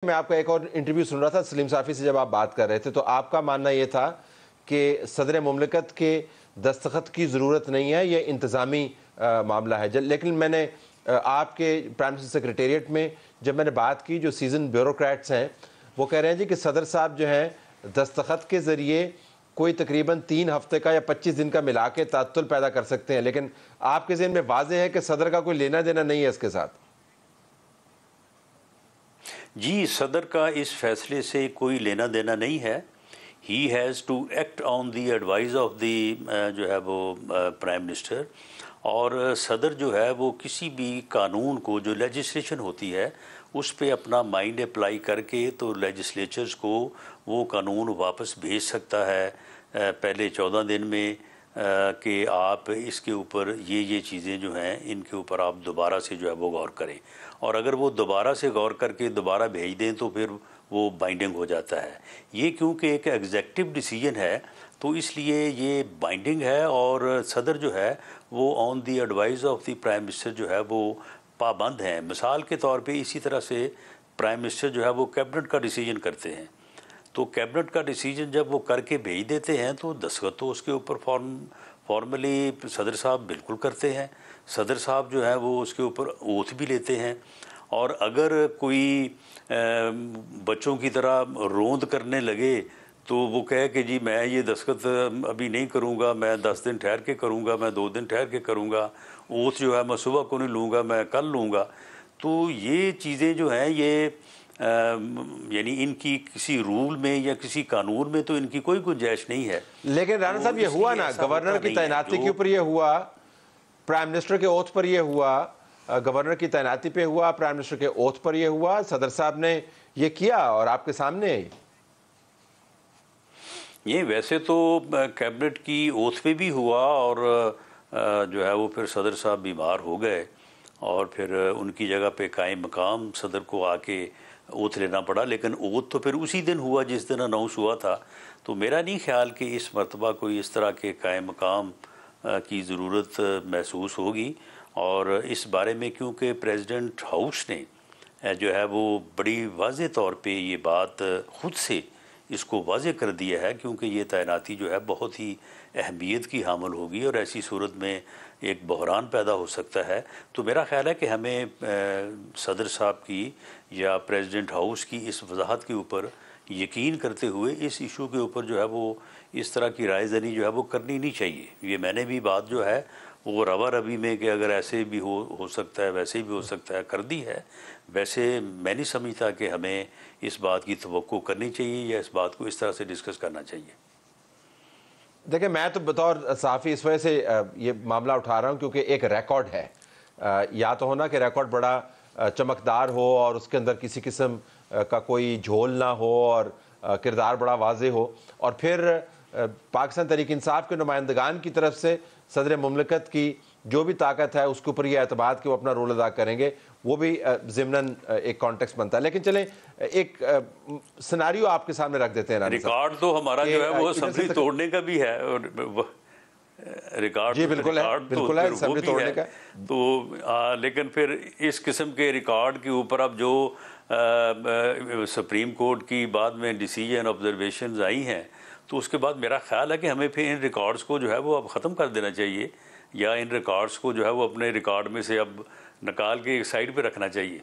मैं आपका एक और इंटरव्यू सुन रहा था सलीम साफ़ी से, जब आप बात कर रहे थे तो आपका मानना ये था कि सदर मुमलिकत के दस्तखत की ज़रूरत नहीं है, ये इंतज़ामी मामला है। लेकिन मैंने आपके प्राइम मिनिस्टर सेक्रेटेरिएट में जब मैंने बात की, जो सीज़न ब्यूरोक्रेट्स हैं वो कह रहे हैं जी कि सदर साहब जो हैं दस्तखत के ज़रिए कोई तकरीबन 3 हफ्ते का या 25 दिन का मिला के तात्तुल पैदा कर सकते हैं, लेकिन आपके ज़हन में वाज़ेह है कि सदर का कोई लेना देना नहीं है इसके साथ। जी, सदर का इस फैसले से कोई लेना देना नहीं है। He has to act on the advice of the जो है वो प्राइम मिनिस्टर। और सदर जो है वो किसी भी कानून को, जो लेजिस्लेशन होती है, उस पे अपना माइंड अप्लाई करके तो लेजिस्लेचर्स को वो कानून वापस भेज सकता है पहले 14 दिन में कि आप इसके ऊपर ये चीज़ें जो हैं इनके ऊपर आप दोबारा से जो है वो गौर करें। और अगर वो दोबारा से गौर करके दोबारा भेज दें तो फिर वो बाइंडिंग हो जाता है। ये क्योंकि एक एग्जेक्टिव डिसीजन है तो इसलिए ये बाइंडिंग है, और सदर जो है वो on the advice of the prime minister जो है वो पाबंद हैं। मिसाल के तौर पे इसी तरह से प्राइम मिनिस्टर जो है वो कैबिनेट का डिसीजन करते हैं, तो कैबिनेट का डिसीजन जब वो करके भेज देते हैं तो दस्तखत तो उसके ऊपर फॉर्मली सदर साहब बिल्कुल करते हैं। सदर साहब जो है वो उसके ऊपर ओथ भी लेते हैं। और अगर कोई बच्चों की तरह रोंद करने लगे तो वो कहे कि जी मैं ये दस्तखत अभी नहीं करूँगा, मैं 10 दिन ठहर के करूँगा, मैं 2 दिन ठहर के करूँगा, ओथ जो है मैं सुबह को नहीं लूँगा, मैं कल लूँगा, तो ये चीज़ें जो हैं ये यानी इनकी किसी रूल में या किसी कानून में तो इनकी कोई गुंजाइश नहीं है। लेकिन राणा साहब ये हुआ ना, गवर्नर की तैनाती के ऊपर ये हुआ, प्राइम मिनिस्टर के ओथ पर ये हुआ, गवर्नर की तैनाती पे हुआ, प्राइम मिनिस्टर के ओथ पर ये हुआ, सदर साहब ने ये किया और आपके सामने ये वैसे तो कैबिनेट की ओथ पे भी हुआ, और जो है वो फिर सदर साहब बीमार हो गए और फिर उनकी जगह पे कायम मकाम सदर को आके ओथ लेना पड़ा। लेकिन ओथ तो फिर उसी दिन हुआ जिस दिन अनाउंस हुआ था। तो मेरा नहीं ख्याल कि इस मरतबा कोई इस तरह के कायम मकाम की ज़रूरत महसूस होगी। और इस बारे में क्योंकि प्रेसिडेंट हाउस ने जो है वो बड़ी वाज़े तौर पे ये बात ख़ुद से इसको वाज़े कर दिया है, क्योंकि ये तैनाती जो है बहुत ही अहमियत की हामिल होगी और ऐसी सूरत में एक बहरान पैदा हो सकता है। तो मेरा ख़्याल है कि हमें सदर साहब की या प्रेसिडेंट हाउस की इस वजाहत के ऊपर यकीन करते हुए इस इशू के ऊपर जो है वो इस तरह की रायज़नी जो है वो करनी नहीं चाहिए। ये मैंने भी बात जो है वो रवा रवी में कि अगर ऐसे भी हो सकता है, वैसे भी हो सकता है, कर दी है। वैसे मैं नहीं समझता कि हमें इस बात की तवक्को करनी चाहिए या इस बात को इस तरह से डिस्कस करना चाहिए। देखिए, मैं तो बतौर सहाफ़ी इस वजह से ये मामला उठा रहा हूँ क्योंकि एक रिकॉर्ड है। या तो हो ना कि रिकॉर्ड बड़ा चमकदार हो और उसके अंदर किसी किस्म का कोई झोल ना हो और किरदार बड़ा वाज़े हो, और फिर पाकिस्तान तहरीक इंसाफ के नुमाइंदगान की तरफ से सदर मुमलिकत की जो भी ताकत है उसके ऊपर ये एतमाद कि वो अपना रोल अदा करेंगे, वो भी ज़िम्नन एक कॉन्टेक्स्ट बनता है। लेकिन चलें एक सिनारियो आपके सामने रख देते हैं। रिकॉर्ड तो हमारा जो है वो असेंबली तोड़ने का भी है, और रिकॉर्ड जी बिल्कुल है, बिल्कुल है, असेंबली तोड़ने का। तो लेकिन फिर इस किस्म के रिकॉर्ड के ऊपर अब जो सुप्रीम कोर्ट की बाद में डिसीजन ऑब्जर्वेशंस आई हैं, तो उसके बाद मेरा ख्याल है कि हमें फिर इन रिकॉर्ड्स को जो है वो अब ख़त्म कर देना चाहिए, या इन रिकॉर्ड्स को जो है वो अपने रिकॉर्ड में से अब निकाल के एक साइड पे रखना चाहिए।